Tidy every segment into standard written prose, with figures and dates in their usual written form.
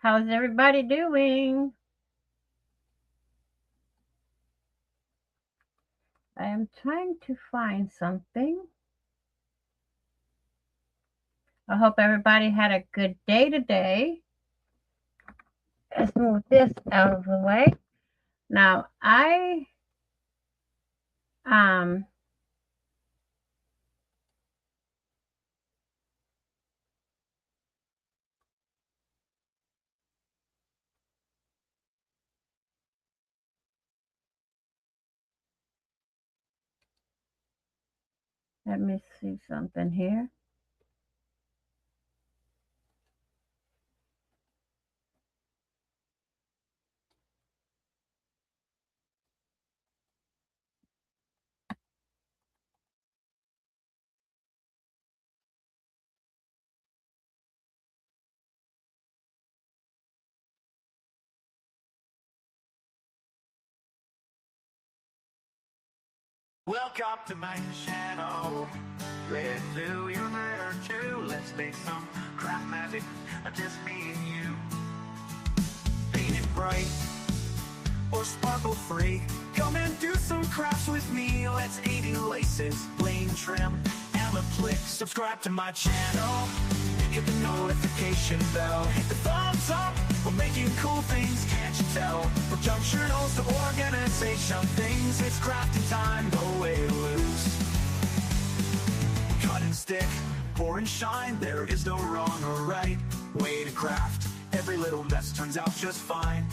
How's everybody doing? I am trying to find something. I hope everybody had a good day today. Let's move this out of the way. Now, um let me see something here. Welcome to my channel. Let's do your letter too. Let's make some craft magic. Just me and you. Paint it bright or sparkle free. Come and do some crafts with me. Let's 80 laces, plain trim, and a click. Subscribe to my channel. Hit the notification bell. Hit the thumbs up. We're making cool things, can't you tell? From junk journals to organization things, it's crafting time, no way to lose. Cut and stick, pour and shine, there is no wrong or right way to craft. Every little mess turns out just fine.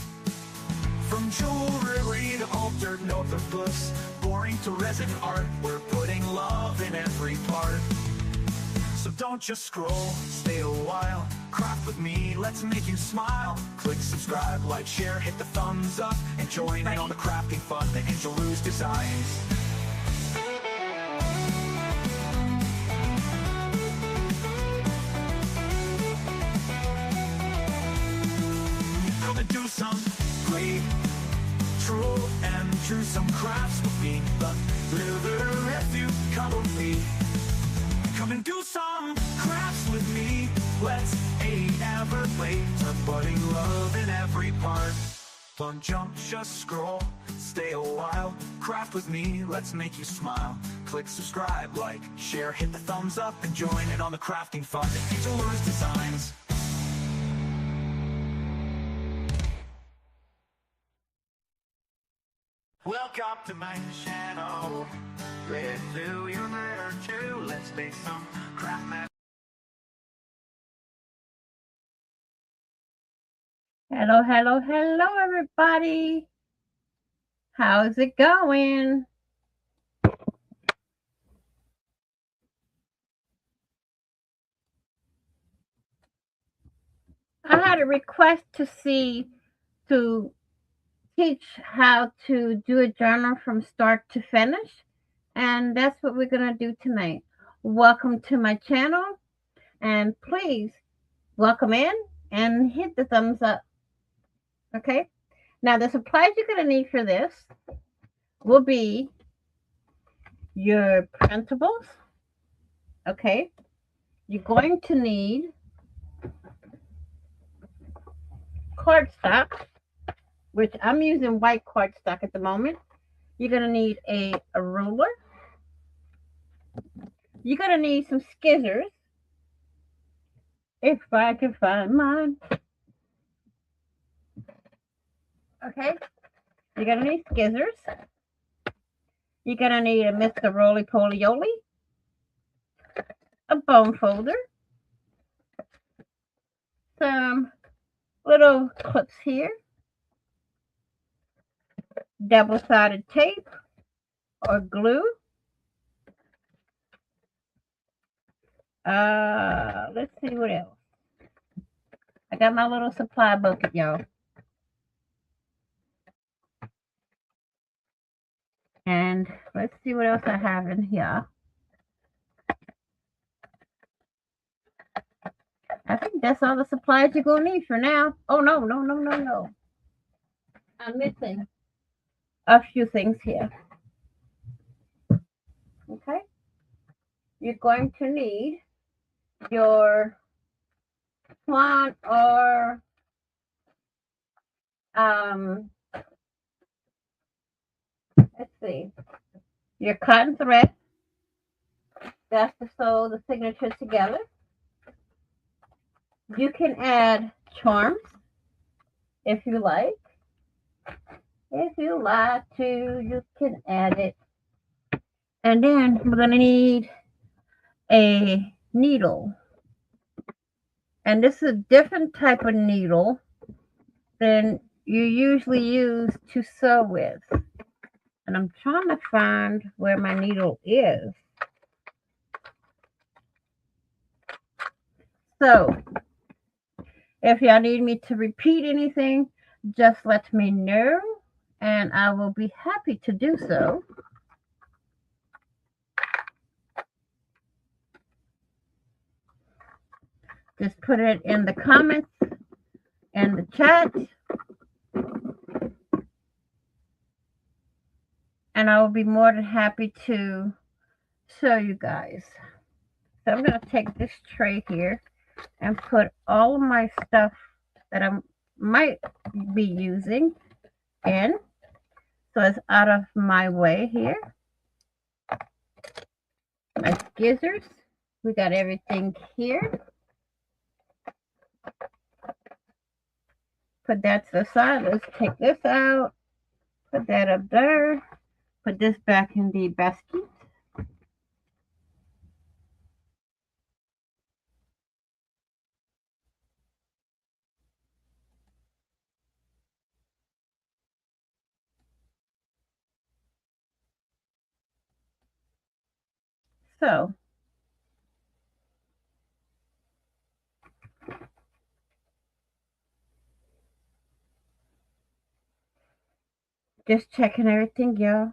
From jewelry to altered notebooks, boring to resin art, we're putting love in every part. So don't just scroll, stay a while. Craft with me, let's make you smile. Click subscribe, like, share, hit the thumbs up, and join in on the crafting fun that Angel Lou's designs. Gonna do some great, true, and do some crafts with me. But if you come with me, come and do some crafts with me. Let's Everglades are budding love in every part. Don't jump, just scroll, stay a while. Craft with me, let's make you smile. Click subscribe, like, share, hit the thumbs up, and join in on the crafting fun that Angel Lou's designs. Welcome to my channel. Let's do your letter too. Let's make some craft magic. Hello, hello, hello everybody. How's it going? I had a request to teach how to do a journal from start to finish, and that's what we're going to do tonight. Welcome to my channel, and please welcome in and hit the thumbs up. Okay, now the supplies you're going to need for this will be your printables. Okay, you're going to need cardstock, which I'm using white cardstock at the moment. You're going to need a ruler. You're going to need some scissors, if I can find mine. Okay, you're going to need scissors. You're going to need a Mr. Roly Poly Oly, a bone folder, some little clips here, double-sided tape or glue. Let's see what else. I got my little supply bucket, y'all. And let's see what else I have in here. I think that's all the supplies you're going to need for now. Oh, no, no, no, no, no. I'm missing a few things here. Okay. You're going to need your swan or um, let's see, your cotton thread. That's to sew the signature together. You can add charms if you like. If you like to, you can add it. And then we're going to need a needle. And this is a different type of needle than you usually use to sew with. And I'm trying to find where my needle is. So, if y'all need me to repeat anything, just let me know and I will be happy to do so. Just put it in the comments and the chat, and I will be more than happy to show you guys. So I'm going to take this tray here and put all of my stuff that I might be using in, so it's out of my way here. My scissors, we got everything here. Put that to the side. Let's take this out. Put that up there. Put this back in the basket. So, just checking everything, y'all.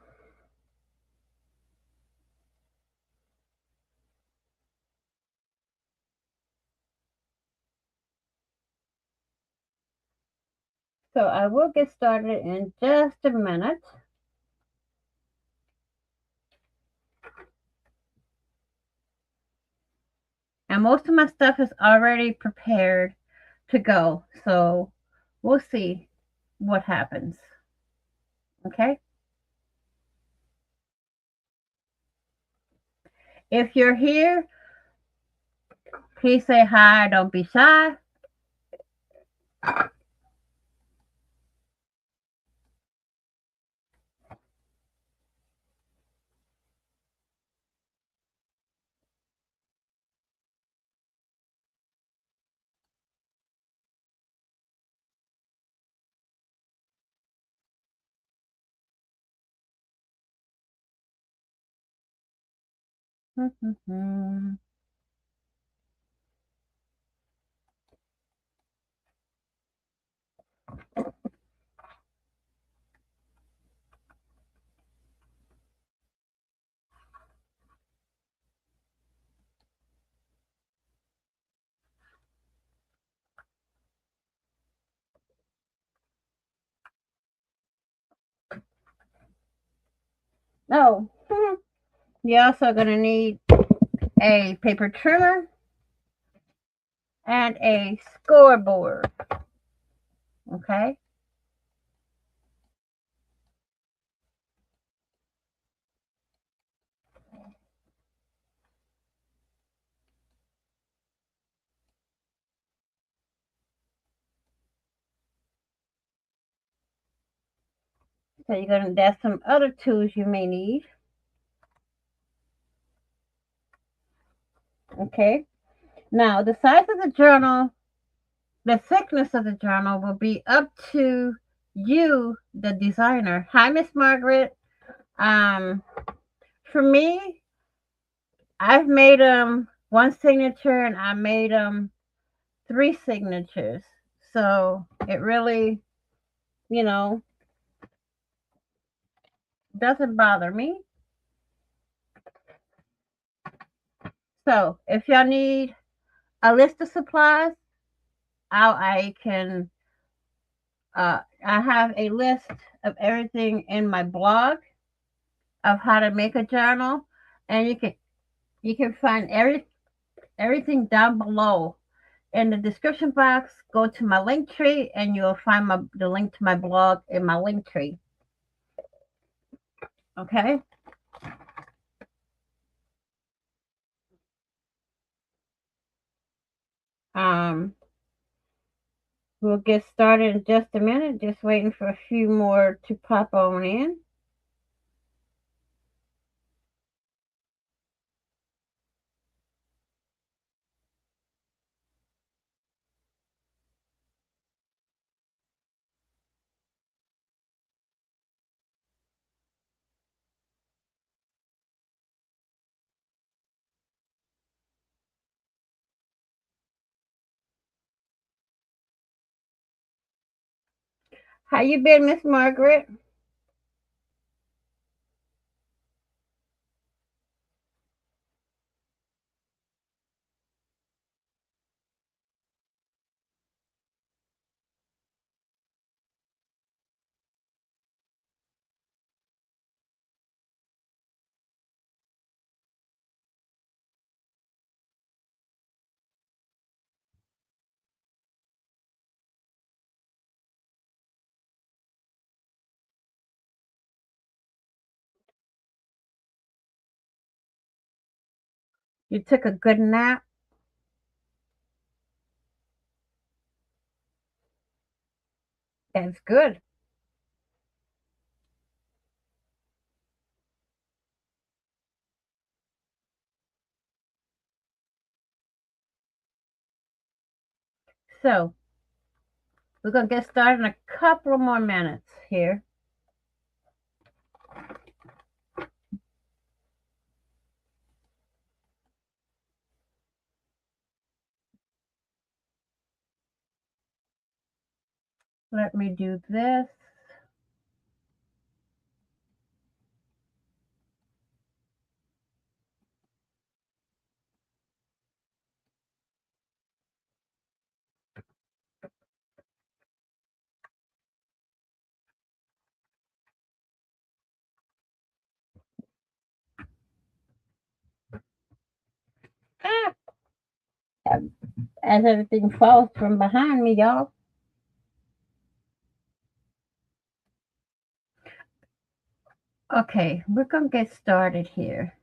So I will get started in just a minute. And most of my stuff is already prepared to go. So we'll see what happens. Okay. If you're here, please say hi. Don't be shy. No. You're also going to need a paper trimmer and a scoreboard. Okay. So there's some other tools you may need. Okay. Now the size of the journal, the thickness of the journal will be up to you, the designer. Hi, Miss Margaret. For me, I've made one signature and I made three signatures. So it really, you know, doesn't bother me. So if y'all need a list of supplies, I can I have a list of everything in my blog of how to make a journal, and you can find everything down below in the description box, go to my link tree, and you'll find the link to my blog in my link tree. Okay. We'll get started in just a minute. Just waiting for a few more to pop on in. How you been, Miss Margaret? You took a good nap? That's good. So, we're going to get started in a couple more minutes here. Let me do this. Ah, as everything falls from behind me, y'all. Okay, we're going to get started here.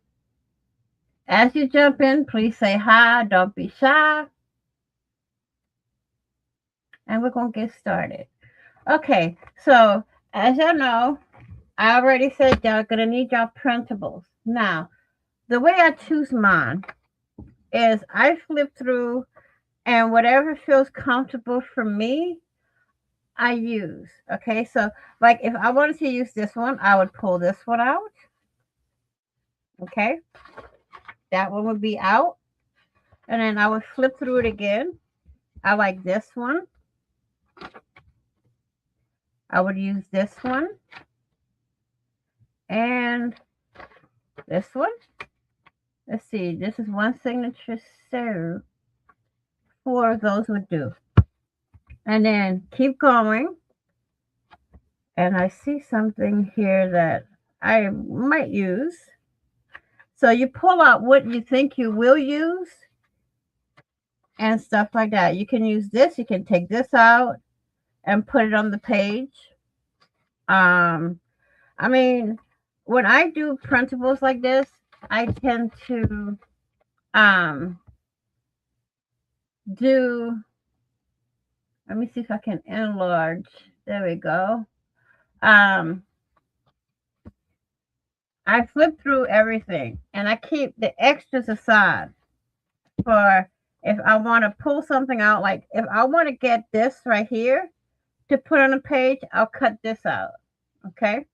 As you jump in, please say hi. Don't be shy. And we're going to get started. Okay, so as y'all know, I already said y'all going to need y'all printables. Now, the way I choose mine is I flip through, and whatever feels comfortable for me, I use. Okay, so like if I wanted to use this one, I would pull this one out. Okay, that one would be out. And then I would flip through it again. I like this one. I would use this one. And this one. Let's see, this is one signature, so 4 of those would do. And then keep going. And I see something here that I might use. So you pull out what you think you will use and stuff like that. You can use this, you can take this out and put it on the page. I mean, when I do printables like this, I tend to um do, let me see if I can enlarge. There we go. Um I flip through everything and I keep the extras aside for if I want to pull something out. Like if I want to get this right here to put on a page, I'll cut this out. Okay.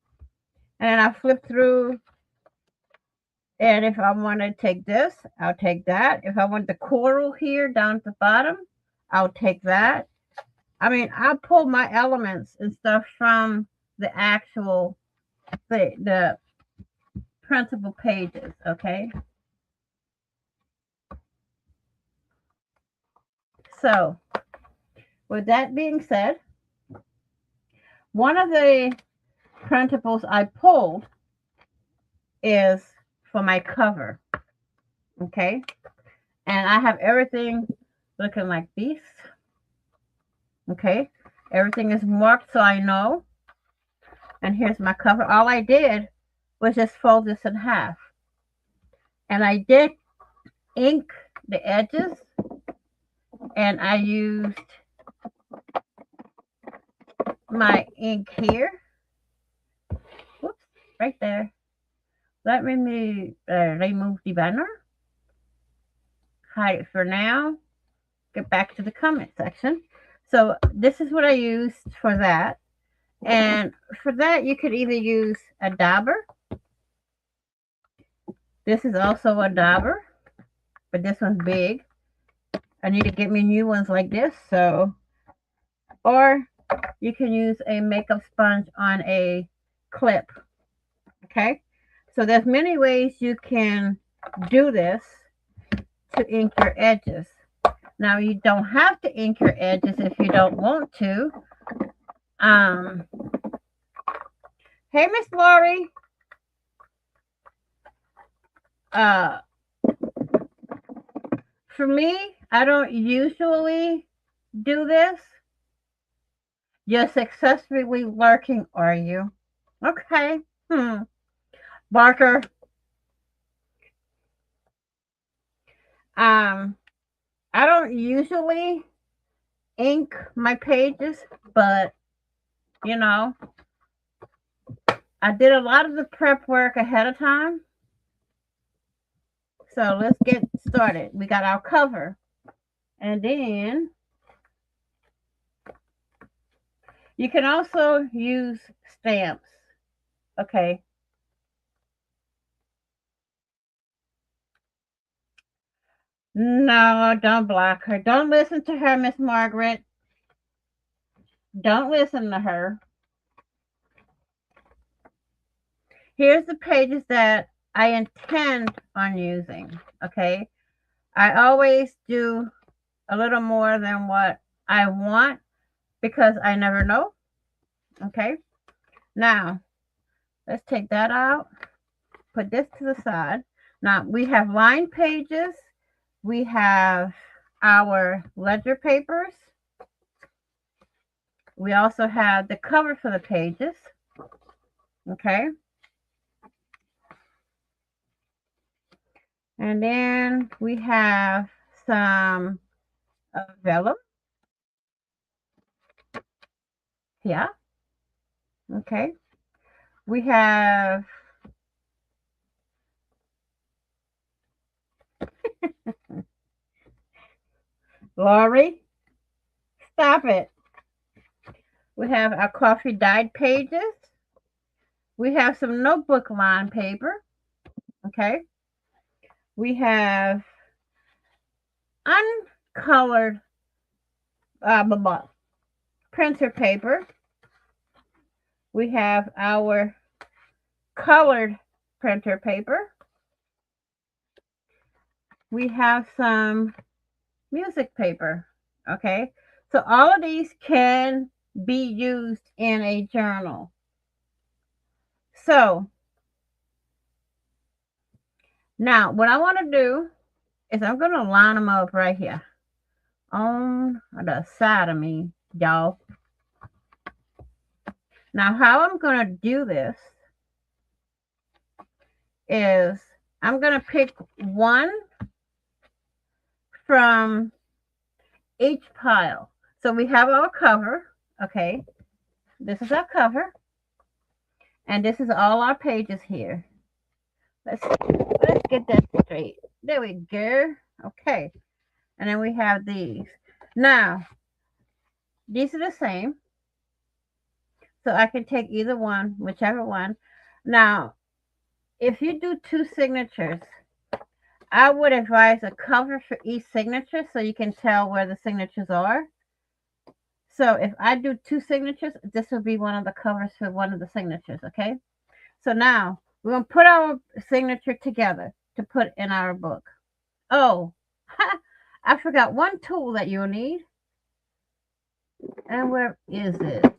And I flip through, and if I want to take this, I'll take that. If I want the coral here down at the bottom, I'll take that. I mean, I pull my elements and stuff from the actual the printable pages. Okay. So with that being said, one of the printables I pulled is for my cover. Okay. And I have everything looking like this. Okay, everything is marked so I know. And here's my cover. All I did was just fold this in half. And I did ink the edges, and I used my ink here. Whoops, right there. Let me remove the banner. Hide it for now. Get back to the comment section. So this is what I used for that. And for that, you could either use a dauber. This is also a dauber, but this one's big. I need to get me new ones like this. So, or you can use a makeup sponge on a clip. Okay. So there's many ways you can do this to ink your edges. Now you don't have to ink your edges if you don't want to. Hey, Miss Lori. For me, I don't usually do this. You're successfully lurking, are you? Okay. Barker. I don't usually ink my pages, but you know, I did a lot of the prep work ahead of time. So let's get started. We got our cover. And then you can also use stamps. Okay. No, don't block her. Don't listen to her, Miss Margaret. Don't listen to her. Here's the pages that I intend on using. Okay. I always do a little more than what I want because I never know. Okay. Now, let's take that out. Put this to the side. Now, we have line pages. We have our ledger papers. We also have the cover for the pages. Okay. And then we have some vellum. Yeah. Okay. We have Lori. Stop it. We have our coffee dyed pages. We have some notebook line paper. Okay. We have uncolored printer paper. We have our colored printer paper. We have some music paper. Okay. So all of these can be used in a journal. So now what I want to do is I'm going to line them up right here on the side of me, y'all. Now how I'm going to do this is I'm going to pick one from each pile. So we have our cover. Okay. This is our cover. And this is all our pages here. Let's get that straight. There we go. Okay. And then we have these. Now, these are the same. So I can take either one, whichever one. Now, if you do two signatures, I would advise a cover for each signature so you can tell where the signatures are. So if I do two signatures, this will be one of the covers for one of the signatures, okay? So now we're going to put our signature together to put in our book. Oh, I forgot one tool that you'll need. And where is it?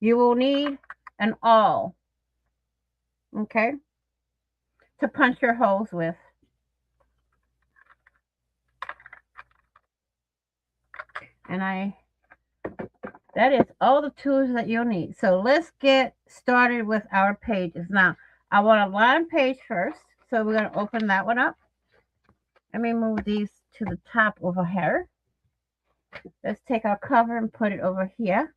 You will need an awl, okay, to punch your holes with. And that is all the tools that you'll need. So let's get started with our pages. Now, I want a line page first. So we're going to open that one up. Let me move these to the top over here. Let's take our cover and put it over here.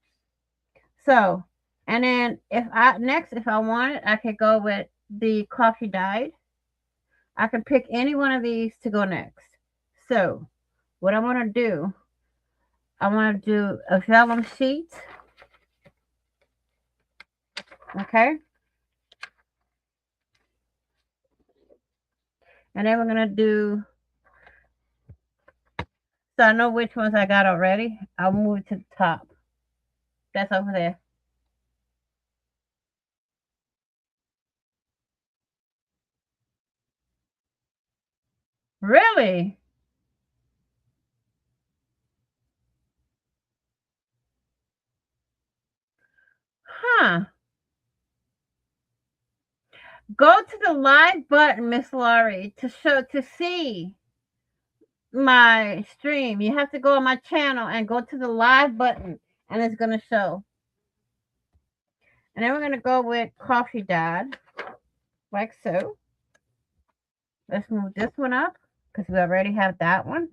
So, and then if I want it, I could go with the coffee dyed. I can pick any one of these to go next. So, what I want to do, I want to do a vellum sheet. Okay. And then we're going to do, so I know which ones I got already. I'll move it to the top. That's over there. Really? Huh. Go to the live button, Miss Laurie, to see my stream. You have to go on my channel and go to the live button, and it's going to show. And then we're going to go with coffee dad, like so. Let's move this one up because we already have that one.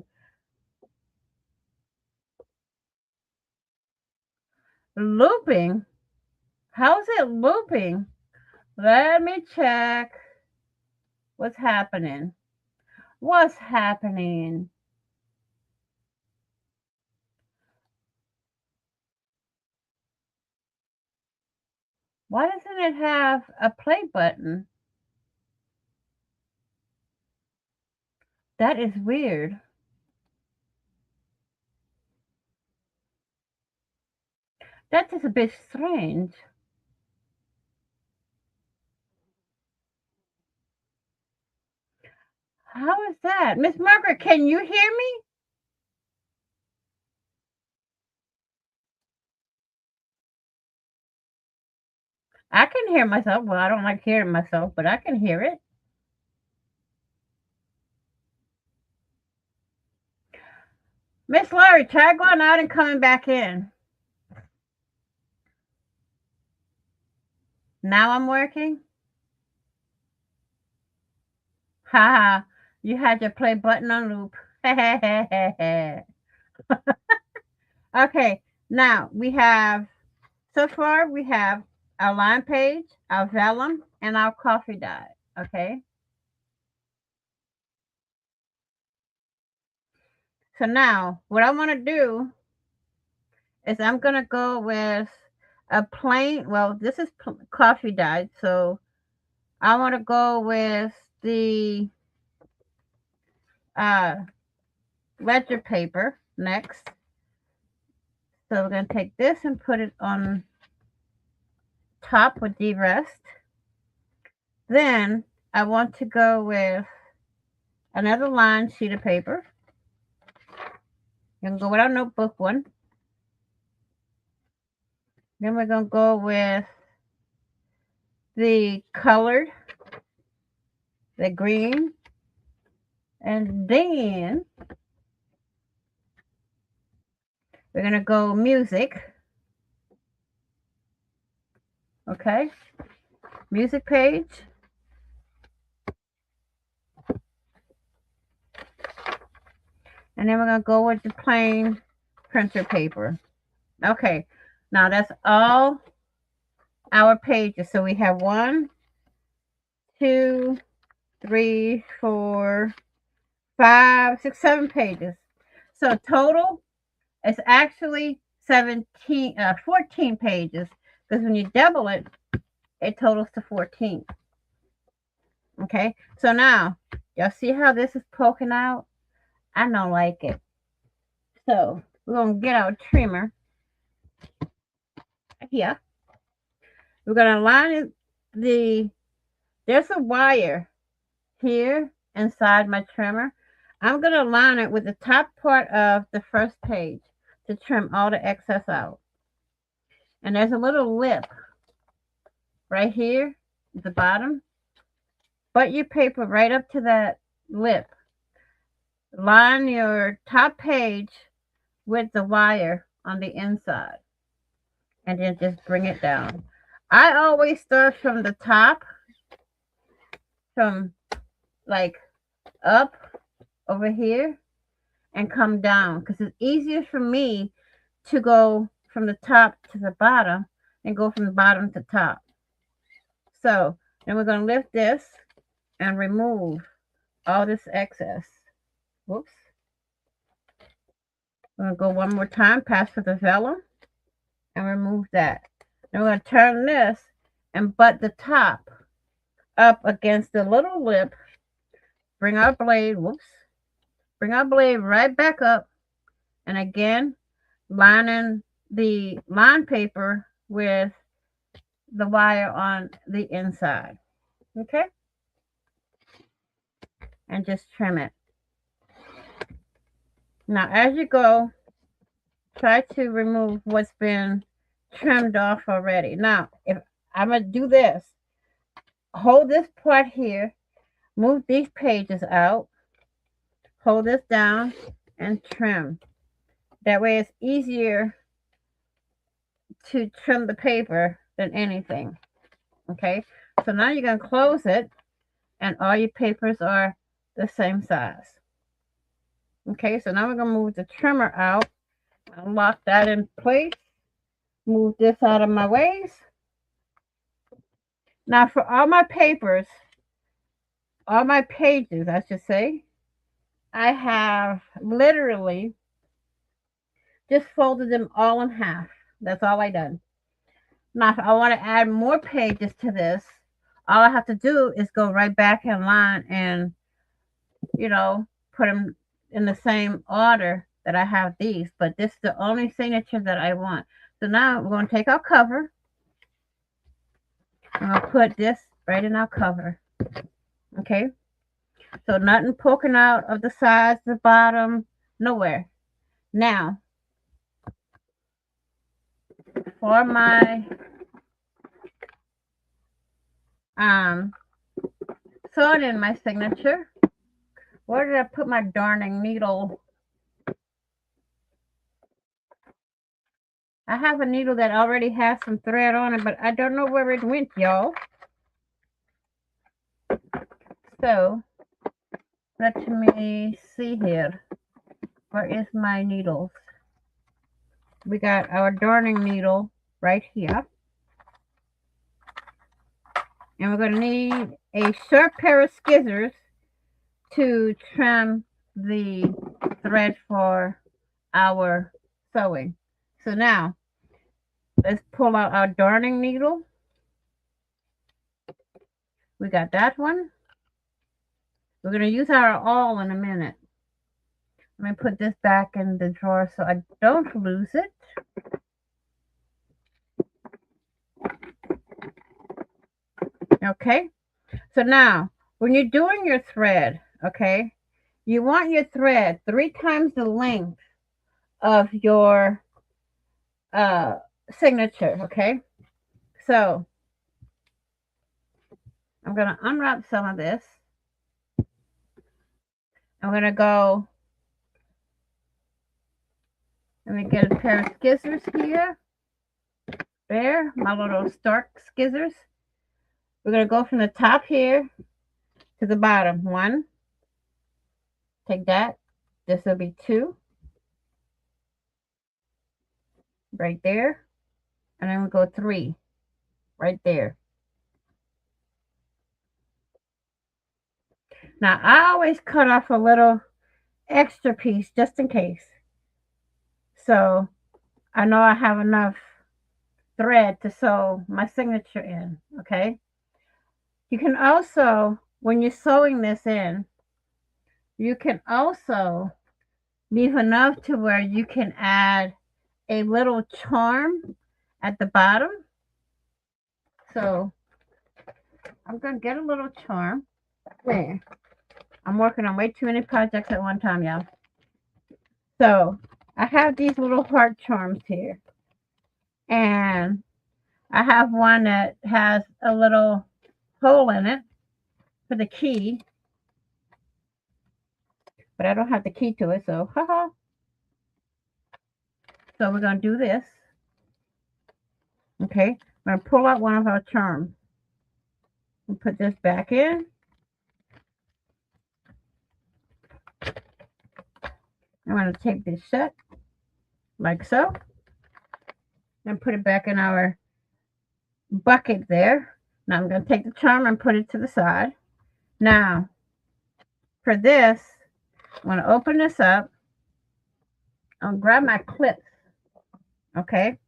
Looping? How's it looping? Let me check. What's happening? What's happening? Why doesn't it have a play button? That is weird. That is a bit strange. How is that? Miss Margaret, can you hear me? I can hear myself. Well, I don't like hearing myself, but I can hear it. Miss Laurie, try going out and coming back in. Now I'm working. Haha, you had your play button on loop. Okay, now we have, so far we have our line page, our vellum, and our coffee dye. Okay. So now what I want to do is I'm going to go with a plain, well, this is coffee dyed. So I want to go with the ledger paper next. So we're going to take this and put it on top with the rest. Then I want to go with another line sheet of paper. You can go with our notebook one. Then we're going to go with the colored, the green. And then we're going to go music. Okay. Music page. And then we're going to go with the plain printer paper. Okay. Now that's all our pages. So we have 1, 2, 3, 4, 5, 6, 7 pages. So total is actually 14 pages, because when you double it, it totals to 14. Okay, so now y'all see how this is poking out? I don't like it. So we're gonna get our trimmer here. We're gonna line it. There's a wire here inside my trimmer. I'm gonna line it with the top part of the first page to trim all the excess out. And there's a little lip right here at the bottom. Butt your paper right up to that lip. Line your top page with the wire on the inside. And then just bring it down. I always start from the top, from like up over here, and come down, because it's easier for me to go from the top to the bottom and go from the bottom to top. So then we're going to lift this and remove all this excess. Whoops. I'm going to go one more time, pass for the vellum, and remove that. Then we're going to turn this and butt the top up against the little lip. Bring our blade, whoops. Bring our blade right back up. And again, lining the line paper with the wire on the inside. Okay? And just trim it. Now, as you go, try to remove what's been trimmed off already. Now, if I'm going to do this, hold this part here, move these pages out, hold this down, and trim. That way it's easier to trim the paper than anything. Okay, so now you're going to close it, and all your papers are the same size. Okay, so now we're going to move the trimmer out. I'll lock that in place. Move this out of my ways. Now for all my papers, all my pages, I should say, I have literally just folded them all in half. That's all I done. Now, if I want to add more pages to this, all I have to do is go right back in line and, put them in the same order that I have these. But this is the only signature that I want. So now we're going to take our cover. I'm going to put this right in our cover. Okay? So nothing poking out of the sides, the bottom, nowhere. Now, for my sewing in my signature, where did I put my darning needle? I have a needle that already has some thread on it, but I don't know where it went, y'all. So, let me see here. Where is my needles? We got our darning needle right here. And we're going to need a sharp pair of scissors to trim the thread for our sewing. So now, let's pull out our darning needle. We got that one. We're going to use our awl in a minute. Let me put this back in the drawer so I don't lose it. Okay, so now when you're doing your thread, okay, you want your thread 3 times the length of your signature. Okay, so I'm going to unwrap some of this. I'm going to go, let me get a pair of scissors here. There, my little Stark scissors. We're going to go from the top here to the bottom. 1. Take that. This will be 2. Right there. And then we go 3. Right there. Now, I always cut off a little extra piece just in case. So, I know I have enough thread to sew my signature in. Okay. You can also, when you're sewing this in, you can also leave enough to where you can add a little charm at the bottom. So I'm going to get a little charm. There. I'm working on way too many projects at one time, y'all. So I have these little heart charms here. And I have one that has a little hole in it for the key. But I don't have the key to it, so haha. So we're going to do this. Okay. I'm going to pull out one of our charms. We'll put this back in. I'm going to take this shut like so and put it back in our bucket there. Now I'm going to take the charm and put it to the side. Now for this, I'm going to open this up. I'll grab my clips. Okay.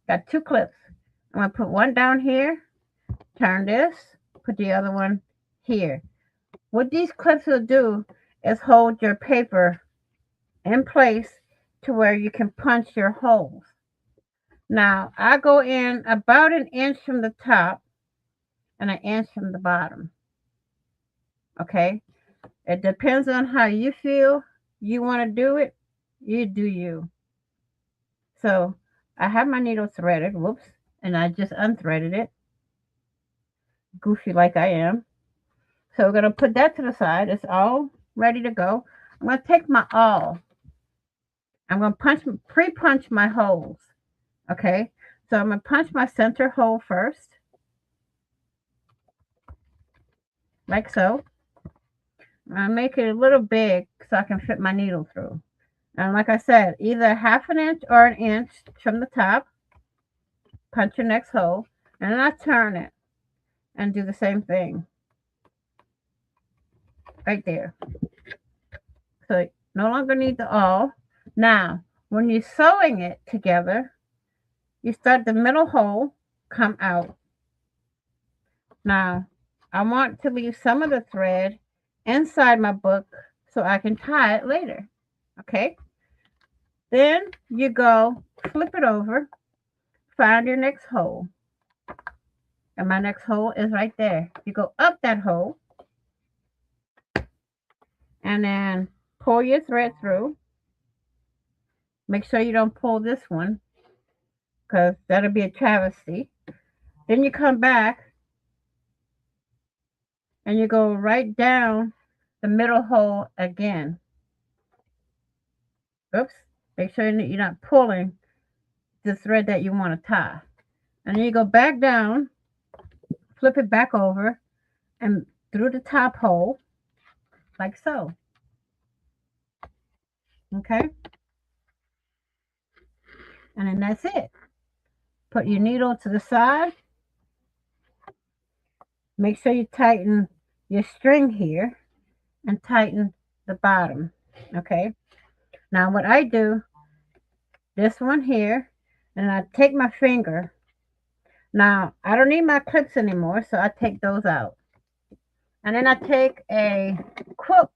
Got 2 clips. I'm going to put one down here, turn this, put the other one here. What these clips will do is hold your paper in place to where you can punch your holes. Now, I go in about 1 inch from the top and 1 inch from the bottom. Okay? It depends on how you feel you want to do it. You do you. So, I have my needle threaded. Whoops. And I just unthreaded it. Goofy like I am. So, we're going to put that to the side. It's all ready to go. I'm going to take my awl. I'm going to pre-punch my holes. Okay? So, I'm going to punch my center hole first. Like so. I make it a little big so I can fit my needle through. And like I said, either 1/2 inch or 1 inch from the top. Punch your next hole. And then I turn it and do the same thing. Right there. So you no longer need the awl. Now, when you're sewing it together, you start the middle hole, come out. Now, I want to leave some of the thread inside my book so I can tie it later. Okay? Then you go flip it over, find your next hole. And my next hole is right there. You go up that hole and then pull your thread through. Make sure you don't pull this one because that'll be a travesty. Then you come back and you go right down the middle hole again. Oops. Make sure you're not pulling the thread that you want to tie. And then you go back down, flip it back over, and through the top hole, like so. Okay? And then that's it. Put your needle to the side. Make sure you tighten your string here and tighten the bottom. Okay? Now what I do, this one here, and I take my finger. Now, I don't need my clips anymore, so I take those out. And then I take a quilt,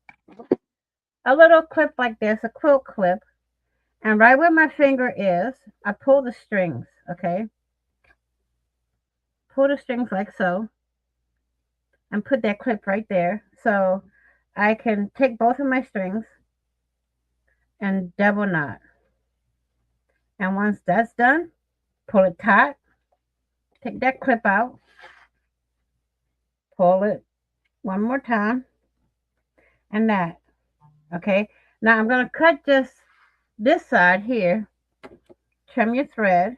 a little clip like this, a quilt clip, and right where my finger is, I pull the strings, okay? Pull the strings like so, and put that clip right there. So I can take both of my strings and double knot. And once that's done, pull it tight, take that clip out, pull it one more time, and that. Okay, now I'm going to cut just this side here, trim your thread,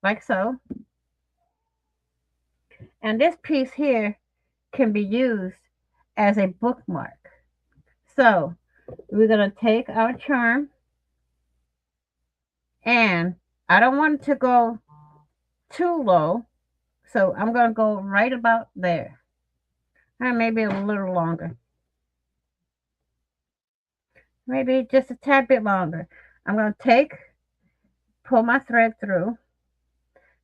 like so. And this piece here can be used as a bookmark. So we're going to take our charm, and I don't want it to go too low, so I'm going to go right about there, and maybe a little longer. Maybe just a tad bit longer. I'm going to pull my thread through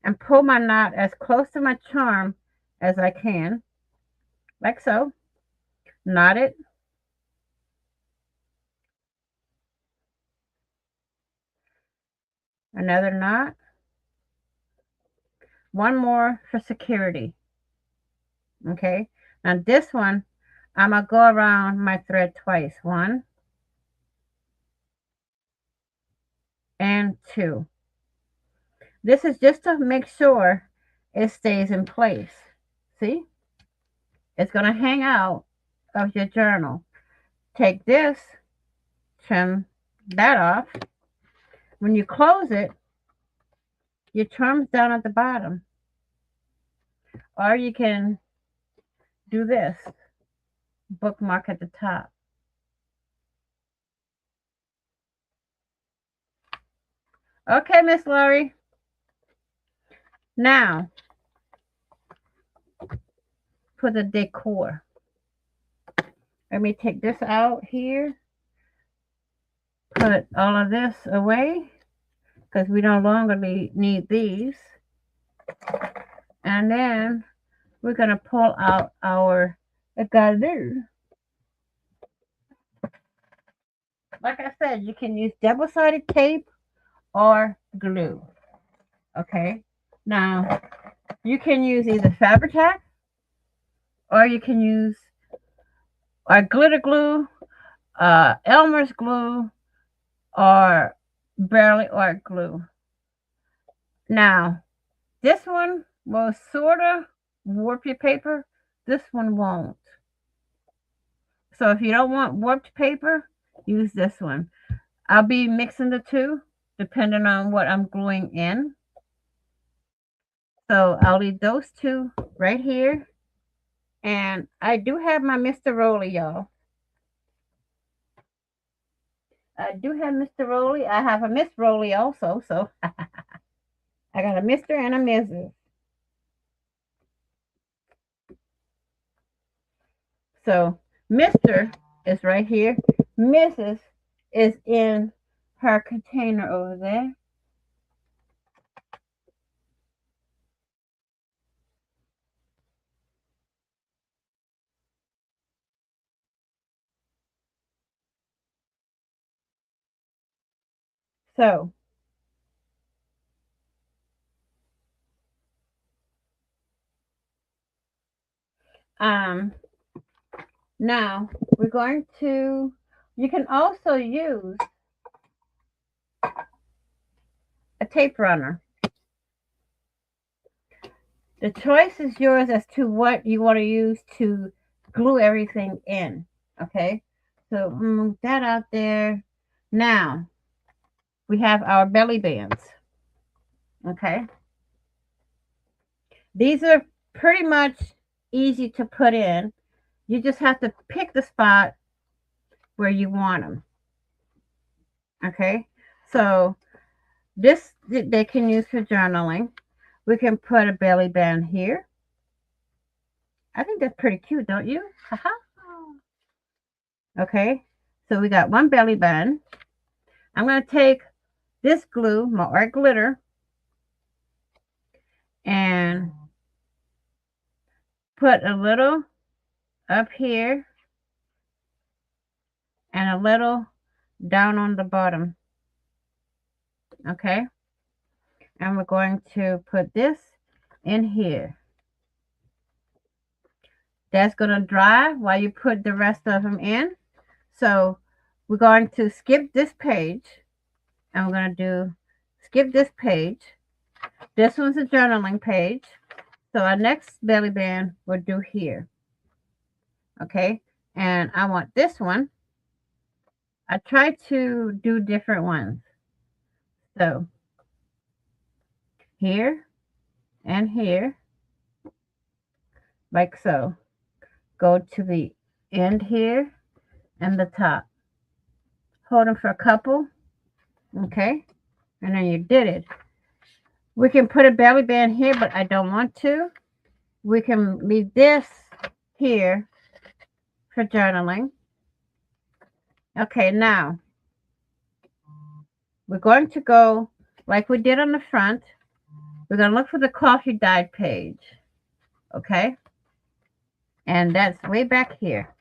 and pull my knot as close to my charm as I can, like so. Knot it. Another knot. One more for security. Okay. Now this one, I'm going to go around my thread twice. 1 and 2. This is just to make sure it stays in place. See? It's going to hang out of your journal. Take this, trim that off, When you close it, your charm's down at the bottom. Or you can do this, bookmark at the top. Okay, Miss Laurie. Now, for the decor. Let me take this out here. Put all of this away because we no longer need these. And then we're going to pull out our glue. Like I said, you can use double-sided tape or glue. Okay. Now, you can use either Fabri-Tac or you can use our glitter glue, Elmer's glue, or Barely Art glue. Now, this one will sort of warp your paper. This one won't. So if you don't want warped paper, use this one. I'll be mixing the two depending on what I'm gluing in. So I'll leave those two right here. And I do have my Mr. Roly, y'all. I do have Mr. Roly. I have a Miss Roly also. So I got a Mr. and a Mrs. So Mr. is right here. Mrs. is in her container over there. So now we're going to, you can also use a tape runner. The choice is yours as to what you want to use to glue everything in. Okay, so move that out there. Now we have our belly bands. Okay, these are pretty much easy to put in. You just have to pick the spot where you want them. Okay, so this they can use for journaling. We can put a belly band here. I think that's pretty cute, don't you? Haha. Okay, so we got one belly band. I'm going to take this glue, my art glitter, and put a little up here and a little down on the bottom. Okay, and we're going to put this in here. That's going to dry while you put the rest of them in. So we're going to skip this page, and we're going to do skip this page. This one's a journaling page. So our next belly band we'll do here. Okay, and I want this one. I try to do different ones. So here and here, like so. Go to the end here and the top. Hold them for a couple. Okay, and then you did it. We can put a belly band here, but I don't want to. We can leave this here for journaling. Okay, now we're going to go like we did on the front. We're going to look for the coffee dyed page. Okay, and that's way back here,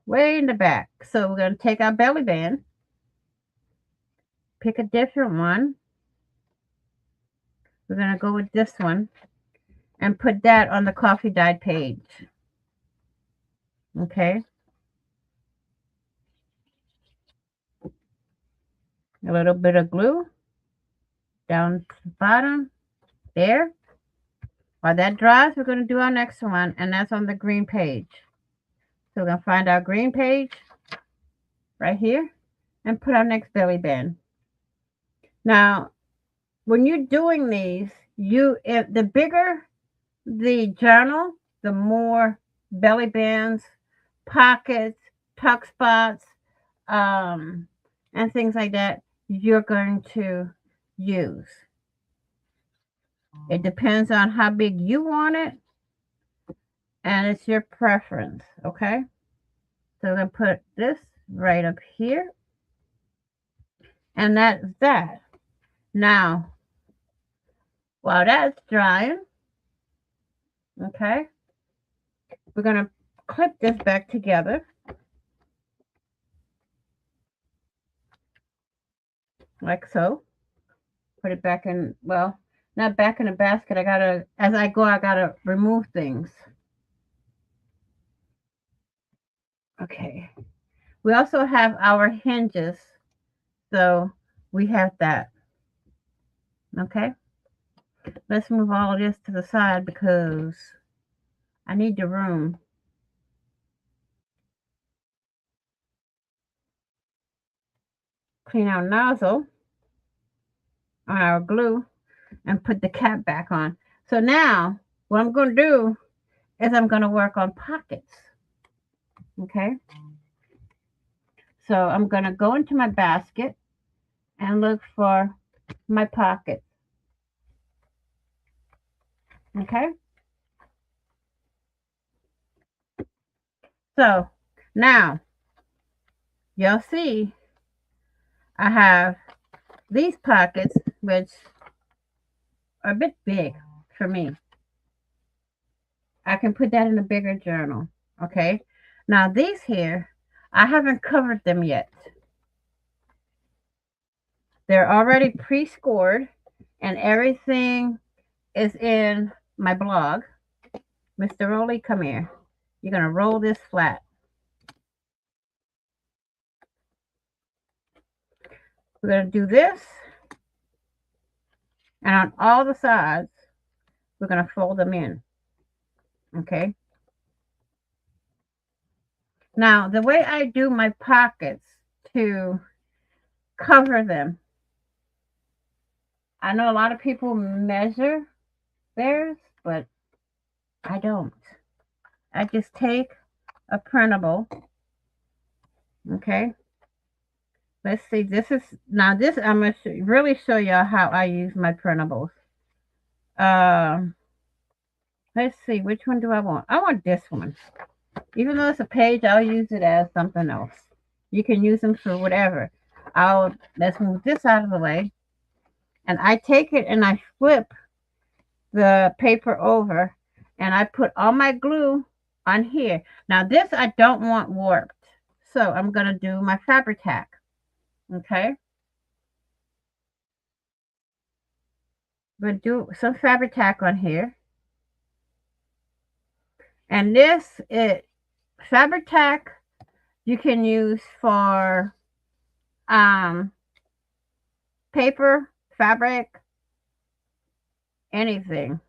way in the back. So we're going to take our belly band, pick a different one. We're going to go with this one and put that on the coffee dyed page. Okay, a little bit of glue down to the bottom there. While that dries, we're going to do our next one, and that's on the green page. So we're going to find our green page right here and put our next belly band. Now, when you're doing these, if the bigger the journal, the more belly bands, pockets, tuck spots, um, and things like that you're going to use. It depends on how big you want it, and it's your preference, okay? So I'm going to put this right up here, and that's that. Now, while that's drying, okay, we're going to clip this back together like so. Put it back in, well, not back in the basket. I gotta, as I go, I gotta remove things. Okay. We also have our hinges. So we have that. Okay. Let's move all of this to the side because I need the room. Clean our nozzle on our glue and put the cap back on. So now what I'm going to do is I'm going to work on pockets. Okay. So I'm going to go into my basket and look for my pocket. Okay. So now you'll see I have these pockets, which are a bit big for me. I can put that in a bigger journal. Okay. Now these here, I haven't covered them yet. They're already pre-scored and everything is in my blog. Mr. Rowley, come here. You're going to roll this flat. We're going to do this. And on all the sides, we're going to fold them in. Okay. Now, the way I do my pockets to cover them, I know a lot of people measure theirs, but I don't. I just take a printable. Okay. Let's see. This is now this. I'm gonna really show y'all how I use my printables. Um, let's see. Which one do I want? I want this one. Even though it's a page, I'll use it as something else. You can use them for whatever. Let's move this out of the way, and I take it and I flip the paper over, and I put all my glue on here. Now this I don't want warped, so I'm gonna do my Fabri-Tac. Okay. I'm going to do some Fabri-Tac on here. And this is Fabri-Tac you can use for paper, fabric, anything.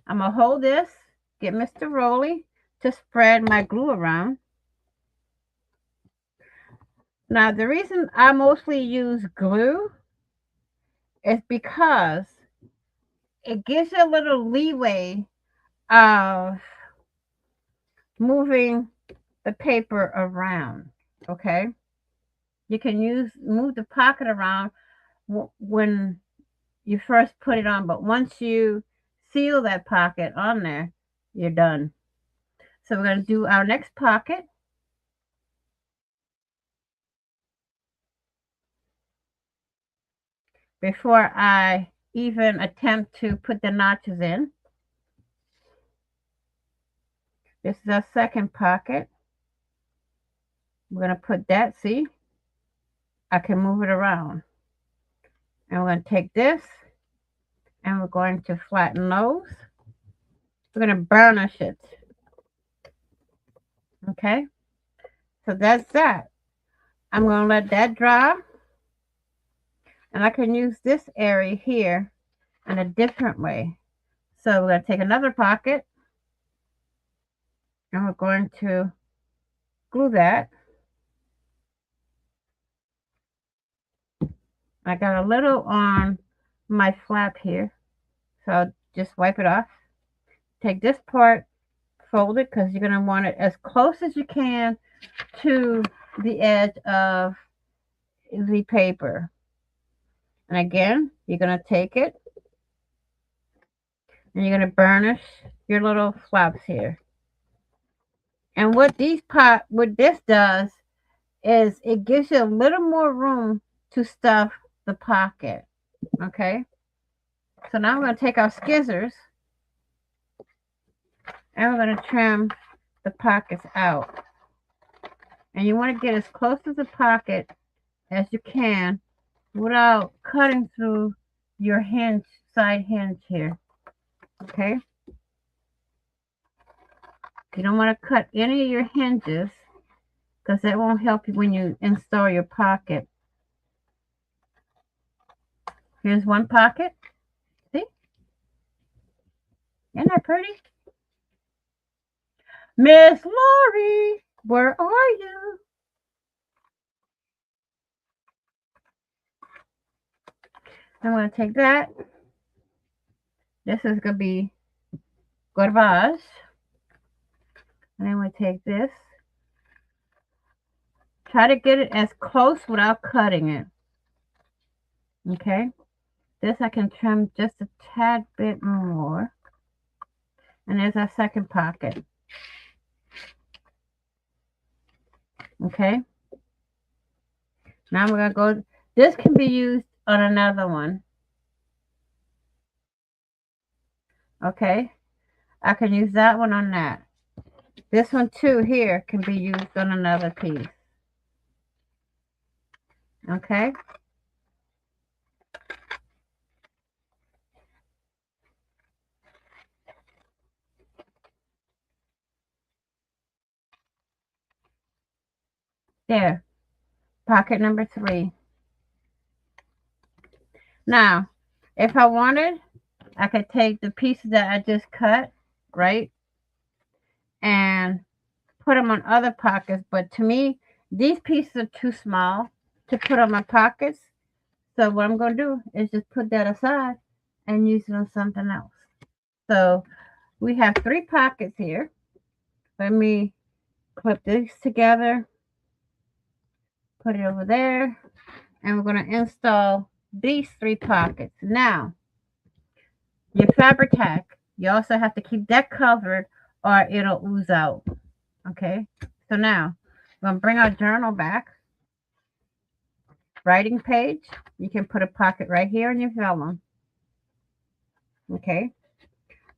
I'm going to hold this, get Mr. Rowley to spread my glue around. Now, the reason I mostly use glue is because it gives you a little leeway of moving the paper around, okay? You can move the pocket around when you first put it on, but once you seal that pocket on there, you're done. So we're going to do our next pocket. Before I even attempt to put the notches in. This is our second pocket. We're going to put that, see, I can move it around. And we're going to take this and we're going to flatten those. We're going to burnish it. Okay, so that's that. I'm going to let that dry. And I can use this area here in a different way. So we're going to take another pocket and we're going to glue that. I got a little on my flap here. So I'll just wipe it off. Take this part, fold it because you're going to want it as close as you can to the edge of the paper. And again, you're going to take it and you're going to burnish your little flaps here. And what this does is it gives you a little more room to stuff the pocket. Okay. So now I'm going to take our scissors and we're going to trim the pockets out. And you want to get as close to the pocket as you can without cutting through your side hinge here. Okay. You don't want to cut any of your hinges because that won't help you when you install your pocket. Here's one pocket. See? Isn't that pretty? Miss Lori, where are you? I'm going to take that. This is going to be garbage. And then we take this. Try to get it as close without cutting it. Okay. This I can trim just a tad bit more. And there's our second pocket. Okay. Now we're going to go. This can be used on another one. Okay. I can use that one on that. This one too here can be used on another piece. Okay. There. Pocket number 3. Now, if I wanted, I could take the pieces that I just cut, right? And put them on other pockets. But to me, these pieces are too small to put on my pockets. So what I'm going to do is just put that aside and use it on something else. So we have 3 pockets here. Let me clip these together. Put it over there. And we're going to install these 3 pockets. Now, your Fabri-Tac, you also have to keep that covered or it'll ooze out. Okay, so now we're going to bring our journal back. Writing page, you can put a pocket right here in your vellum. Okay,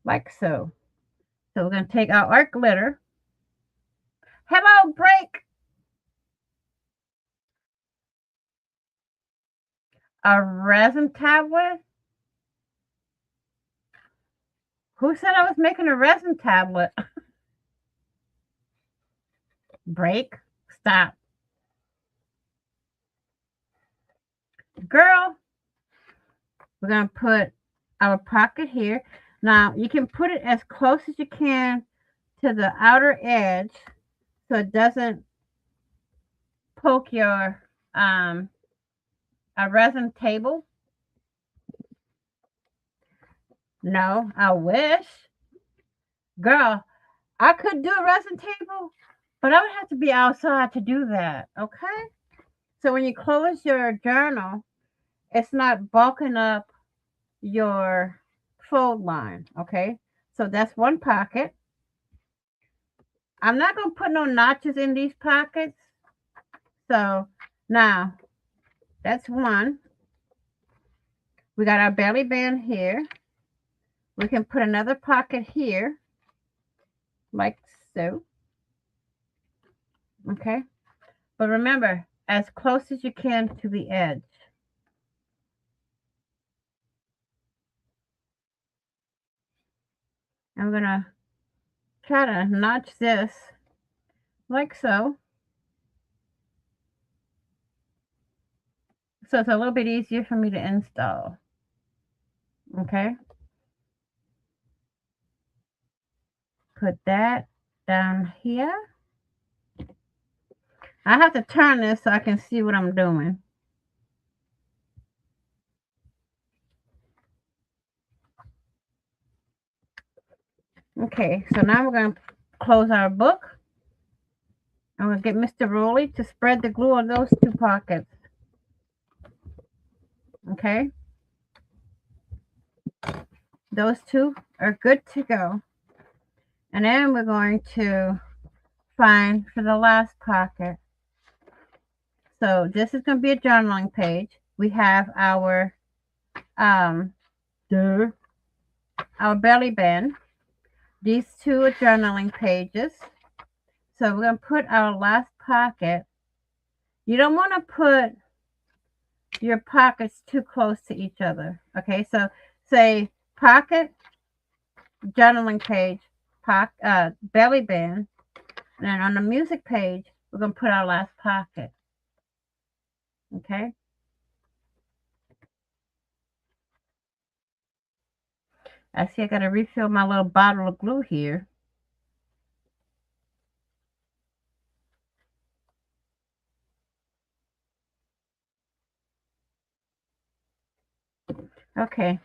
like so. So we're going to take our art glitter. Hello, break. A resin tablet. Who said I was making a resin tablet? Break. Stop. Girl, we're going to put our pocket here. Now, you can put it as close as you can to the outer edge so it doesn't poke your a resin table. No, I wish. Girl, I could do a resin table, but I would have to be outside to do that, okay? So when you close your journal, it's not bulking up your fold line, okay? So that's one pocket. I'm not going to put no notches in these pockets. So now that's one. We got our belly band here. We can put another pocket here, like so. Okay. But remember, as close as you can to the edge. I'm going to try to notch this like so. So it's a little bit easier for me to install. Okay. Put that down here. I have to turn this so I can see what I'm doing. Okay, so now we're going to close our book. I'm going to get Mr. Rowley to spread the glue on those two pockets. Okay, those two are good to go. And then we're going to find for the last pocket. So this is going to be a journaling page. We have our belly band. These two are journaling pages. So we're going to put our last pocket. You don't want to put your pockets too close to each other. Okay, so say pocket, journaling page, belly band, and then on the music page, we're going to put our last pocket. Okay. I see I got to refill my little bottle of glue here. Okay,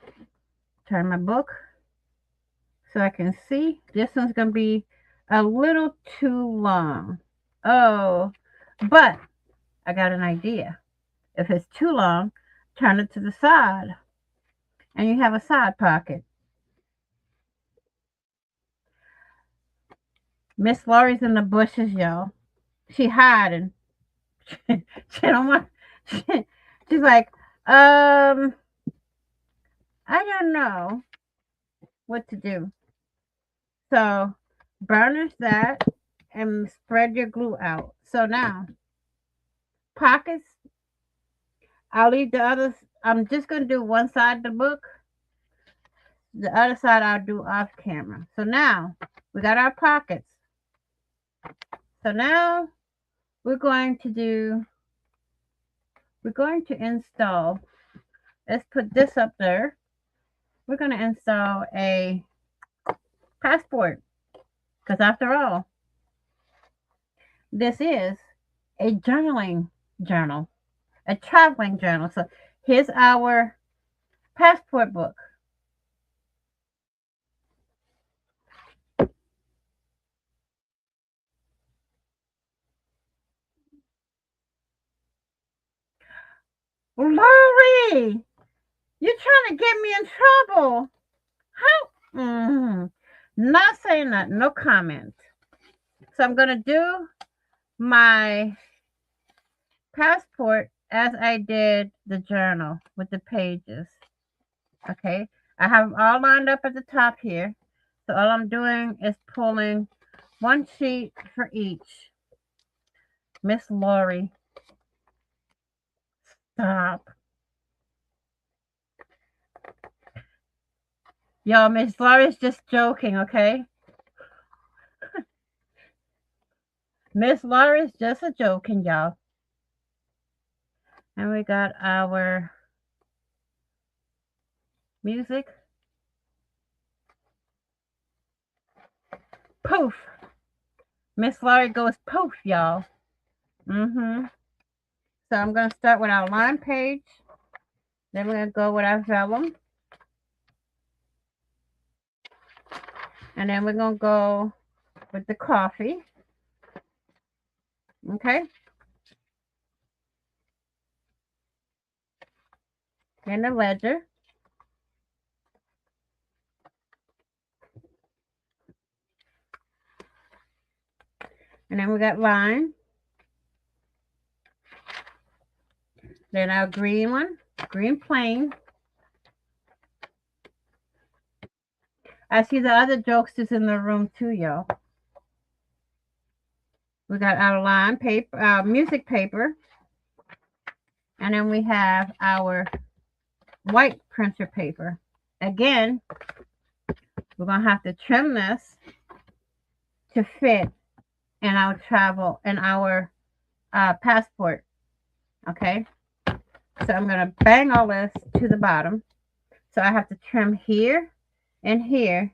turn my book so I can see. This one's going to be a little too long. Oh, but I got an idea. If it's too long, turn it to the side and you have a side pocket. Miss Laurie's in the bushes, y'all. She hiding. She don't want. She's like, I don't know what to do. So burnish that and spread your glue out. So now pockets. I'll leave the others. I'm just gonna do one side of the book. The other side I'll do off camera. So now we got our pockets. So now we're going to install, let's put this up there. We're going to install a passport because after all, this is a journaling journal, a traveling journal. So here's our passport book. Lori, you're trying to get me in trouble. How? Not saying that. No comment. So I'm going to do my passport as I did the journal with the pages. Okay. I have them all lined up at the top here. So all I'm doing is pulling one sheet for each. Miss Lori. Stop. Y'all, Miss Lori's just joking, okay? Miss Lori's just a joking, y'all. And we got our music. Poof. Miss Lori goes poof, y'all. So I'm going to start with our line page. Then we're going to go with our vellum. And then we're going to go with the coffee. Okay. And the ledger. And then we got line. Then our green one, green plain. I see the other jokesters in the room too, y'all. We got our line paper, our music paper. And then we have our white printer paper. Again, we're going to have to trim this to fit in our travel, in our passport. Okay. So I'm going to bang all this to the bottom. So I have to trim here and here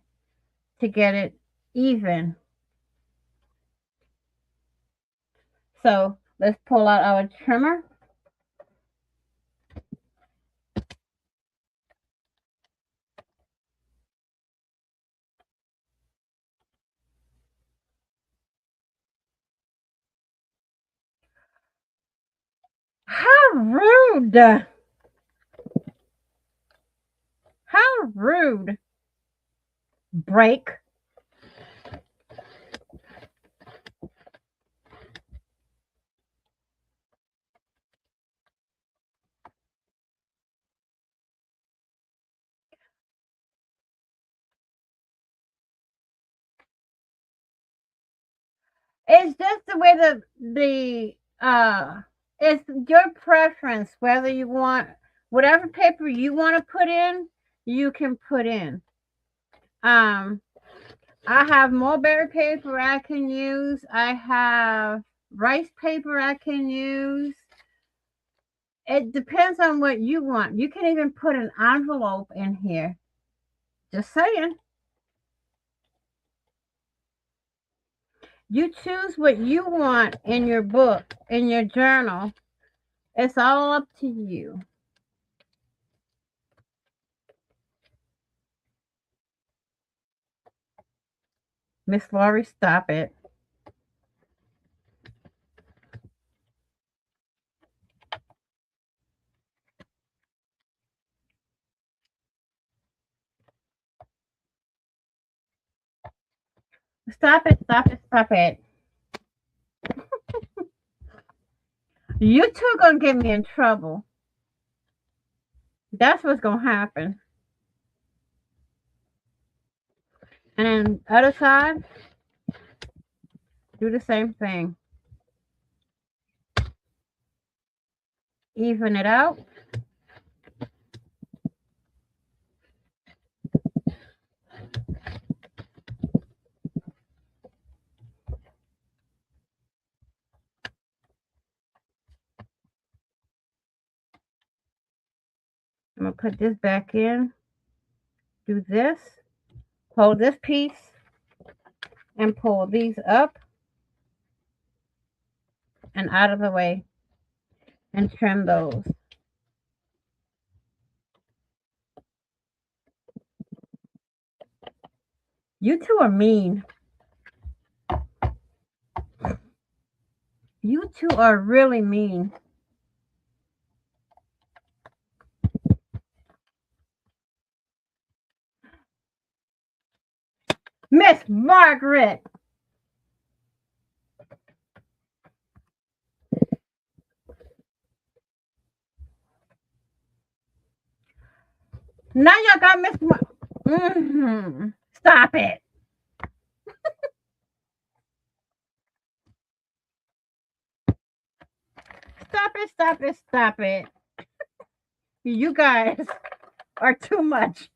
to get it even. So let's pull out our trimmer. rude. How rude. Break. It's just the way the it's your preference whether you want whatever paper you want to put in, you can put in. Um I have mulberry paper I can use. I have rice paper I can use. It depends on what you want. You can even put an envelope in here. Just saying. You choose what you want in your book, in your journal. It's all up to you. Miss Laurie, stop it. Stop it, stop it, stop it. You two gonna get me in trouble. That's what's gonna happen. And then other side, do the same thing. Even it out. I'm gonna put this back in. Do this. Hold this piece and pull these up and out of the way and trim those. You two are mean. You two are really mean. Miss Margaret. Now y'all got Miss Stop it. Stop it, stop it, stop it. You guys are too much.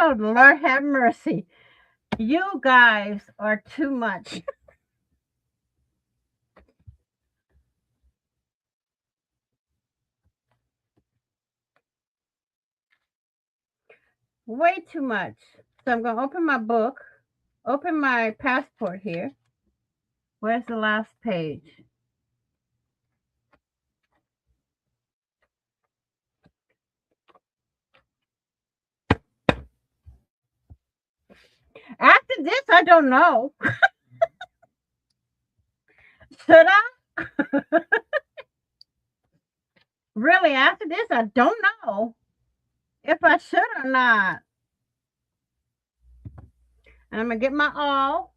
Oh, Lord have mercy. You guys are too much. Way too much. So I'm going to open my book, open my passport here. Where's the last page? After this, I don't know. Should I? Really, after this, I don't know if I should or not. And I'm going to get my all.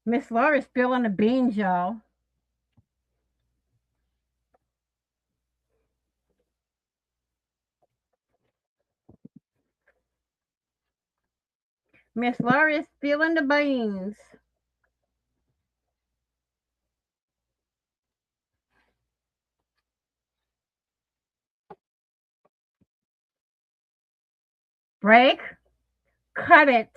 Miss Laura's spilling the beans, y'all. Miss Laura is spilling the beans. Break. Cut it.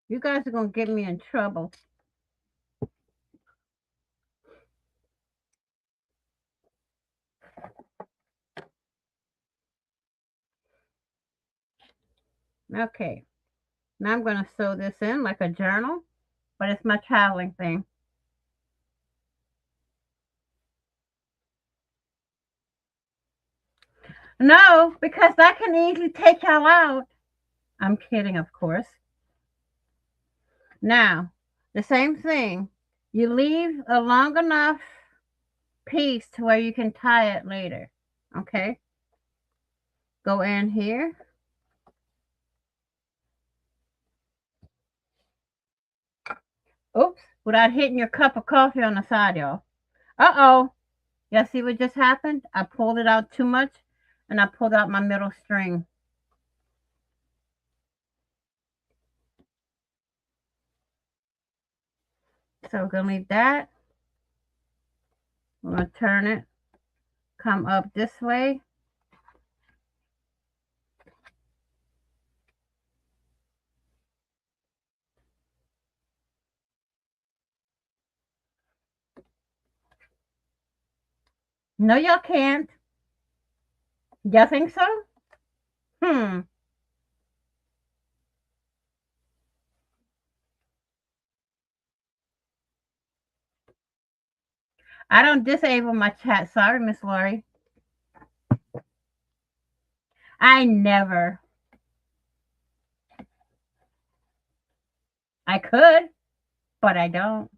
You guys are going to get me in trouble. Okay. Now I'm going to sew this in like a journal, but it's my traveling thing. No, because that can easily take y'all out. I'm kidding, of course. Now, the same thing. You leave a long enough piece to where you can tie it later. Okay? Go in here. Oops, without hitting your cup of coffee on the side, y'all. Uh-oh. Y'all see what just happened? I pulled it out too much, and I pulled out my middle string. So we're going to leave that. We're going to turn it, come up this way. No, y'all can't. Y'all think so? Hmm. I don't disable my chat. Sorry, Miss Lori. I never. I could, but I don't.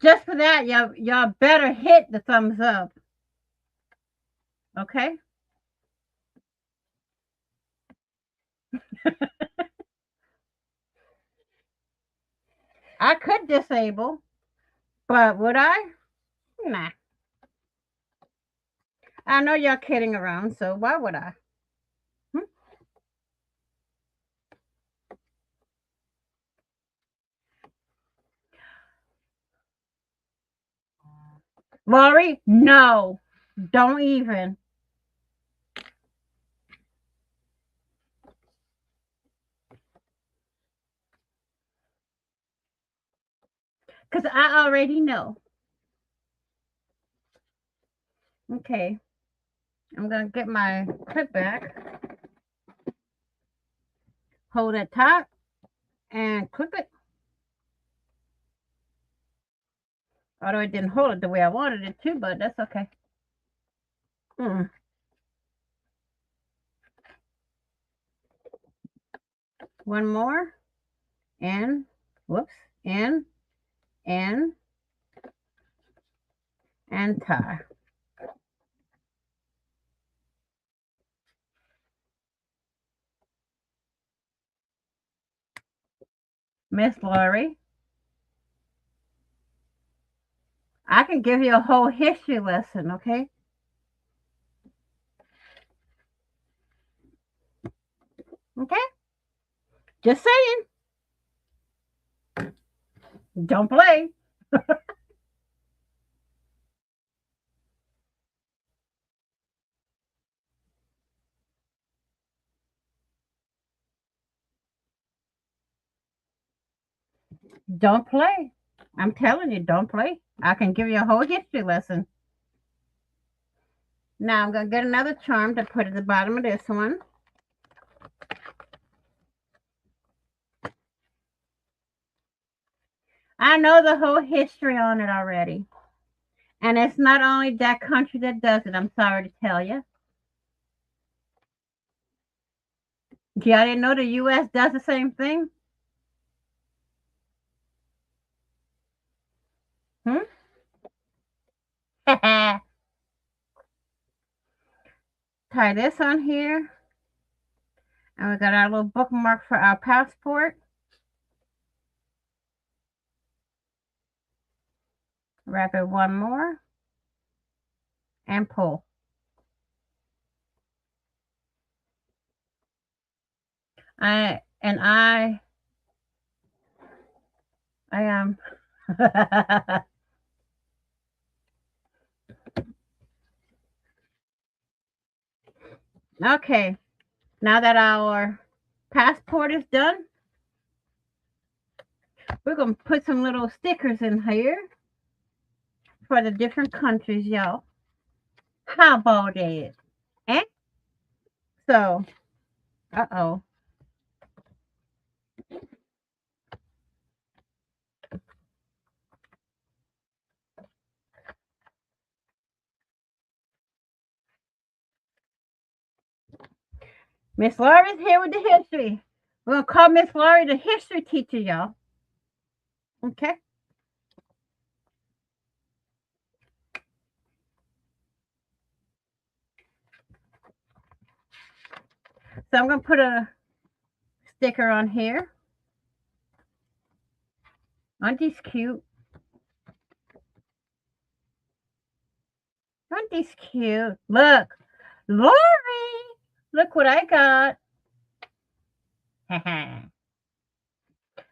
Just for that, y'all better hit the thumbs up. Okay? I could disable, but would I? Nah. I know y'all kidding around, so why would I? Hmm? Lori, no. Don't even. Because I already know. Okay. I'm going to get my clip back. Hold it tight and clip it. Although it didn't hold it the way I wanted it to, but that's okay. Mm. One more. In. Whoops. In. And tie. Miss Lori, I can give you a whole history lesson, okay? Okay? Just saying. Don't play. Don't play. I'm telling you, don't play. I can give you a whole history lesson. Now I'm going to get another charm to put at the bottom of this one. I know the whole history on it already. And it's not only that country that does it, I'm sorry to tell you. Yeah, I didn't know the U.S. does the same thing. Hmm? Tie this on here. And we got our little bookmark for our passport. Wrap it one more. And pull. I am okay. Now that our passport is done, we're gonna put some little stickers in here for the different countries, y'all. How about it? So, uh-oh. Miss Laurie's here with the history. We're going to call Miss Laurie the history teacher, y'all. Okay? So I'm going to put a sticker on here. Aren't these cute? Aren't these cute? Look, Lori, look what I got. We're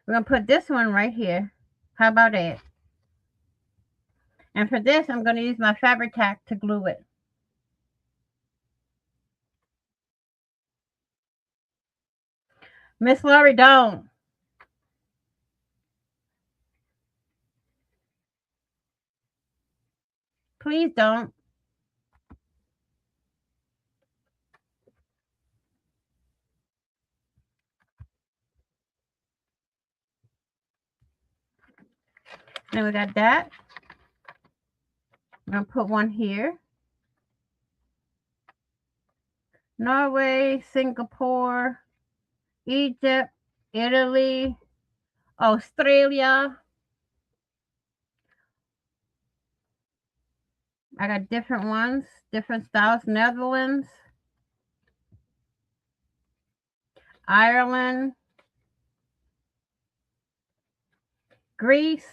going to put this one right here. How about it? And for this, I'm going to use my Fabri-Tac to glue it. Miss Laurie, don't. Please don't. Then we got that. I'm going to put one here. Norway, Singapore, Egypt, Italy, Australia. I got different ones, different styles. Netherlands, Ireland, Greece,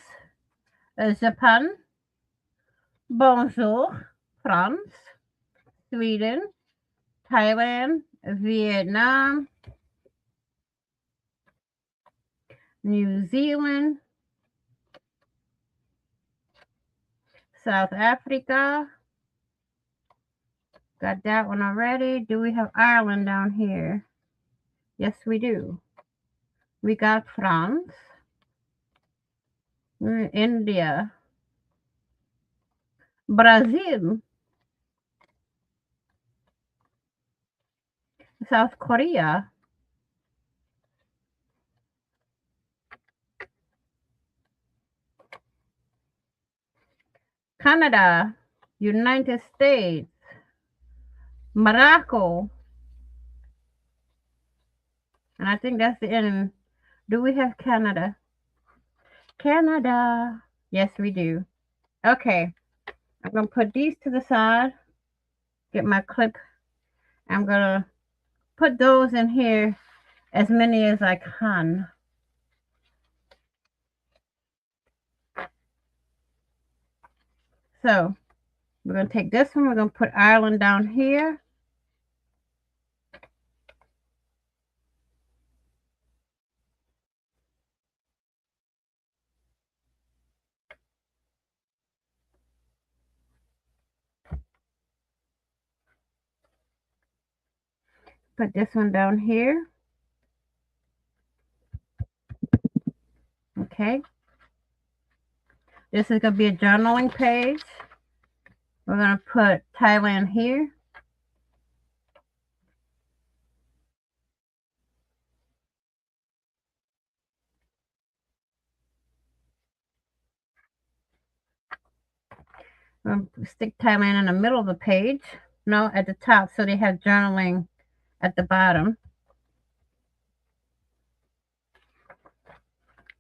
Japan, Bonjour, France, Sweden, Thailand, Vietnam, New Zealand, South Africa. Got that one already. Do we have Ireland down here? Yes, we do. We got France, India, Brazil, South Korea, Canada, United States, Morocco, and I think that's the end. Do we have Canada? Canada. Yes, we do. Okay, I'm going to put these to the side, get my clip. I'm going to put those in here, as many as I can. So, we're going to take this one, we're going to put Ireland down here. Put this one down here. Okay. This is going to be a journaling page. We're going to put Thailand here. We're going to stick Thailand in the middle of the page. No, at the top, so they have journaling at the bottom.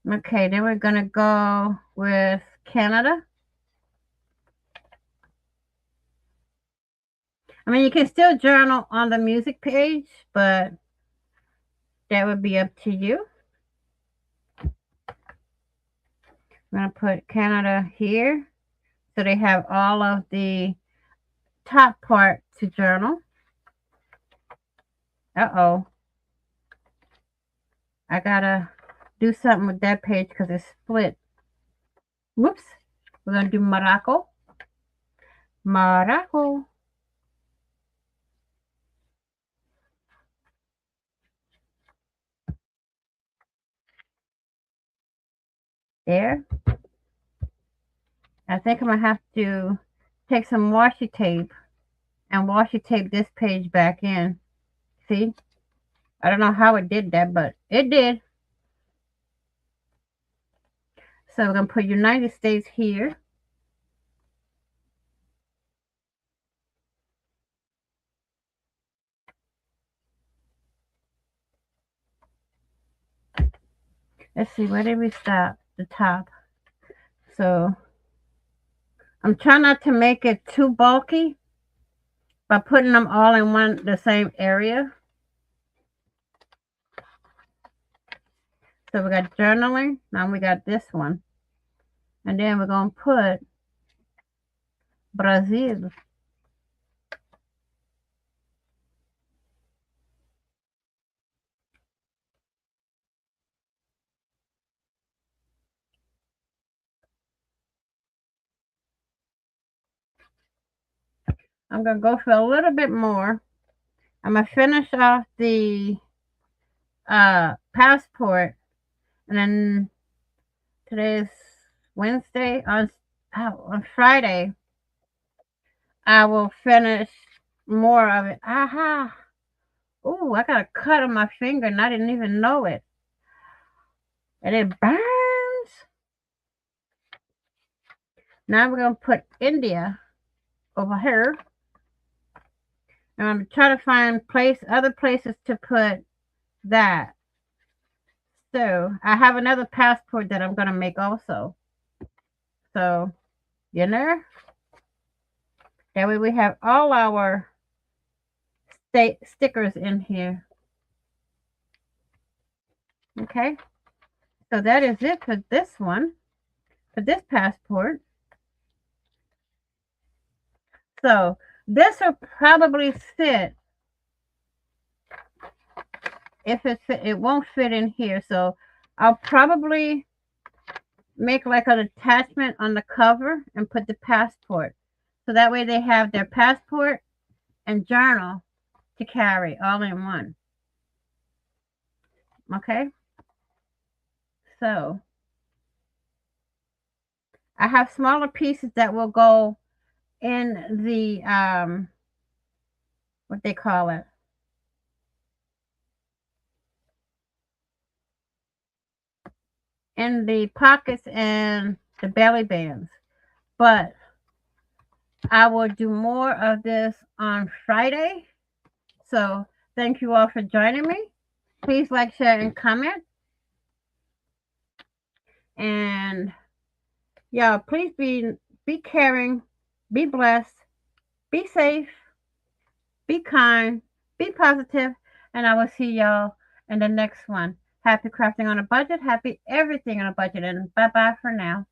Okay, then we're going to go with Canada. I mean, you can still journal on the music page, but that would be up to you. I'm going to put Canada here, so they have all of the top part to journal. Uh-oh. I got to do something with that page because it's split. Whoops. We're going to do Morocco. Morocco. There. I think I'm going to have to take some washi tape and washi tape this page back in. See? I don't know how it did that, but it did. So we're going to put United States here. Let's see, where did we stop? The top. So I'm trying not to make it too bulky by putting them all in the same area. So we got journaling. Now we got this one. And then we're going to put Brazil. I'm going to go for a little bit more. I'm going to finish off the passport. And then today's Wednesday. On Friday, I will finish more of it. Aha. Ooh, I got a cut on my finger and I didn't even know it. And it burns. Now we're going to put India over here. And I'm going to try to find other places to put that. So I have another passport that I'm going to make also. So, that way we have all our state stickers in here. Okay. So that is it for this one, for this passport. So this will probably fit. If it won't fit in here. So I'll probably make like an attachment on the cover and put the passport. So that way they have their passport and journal to carry all in one. Okay. So I have smaller pieces that will go in the what they call it, in the pockets and the belly bands, but I will do more of this on Friday. So thank you all for joining me. Please like, share, and comment. And y'all, please be caring, be blessed, be safe, be kind, be positive, and I will see y'all in the next one. Happy crafting on a budget, happy everything on a budget, and bye-bye for now.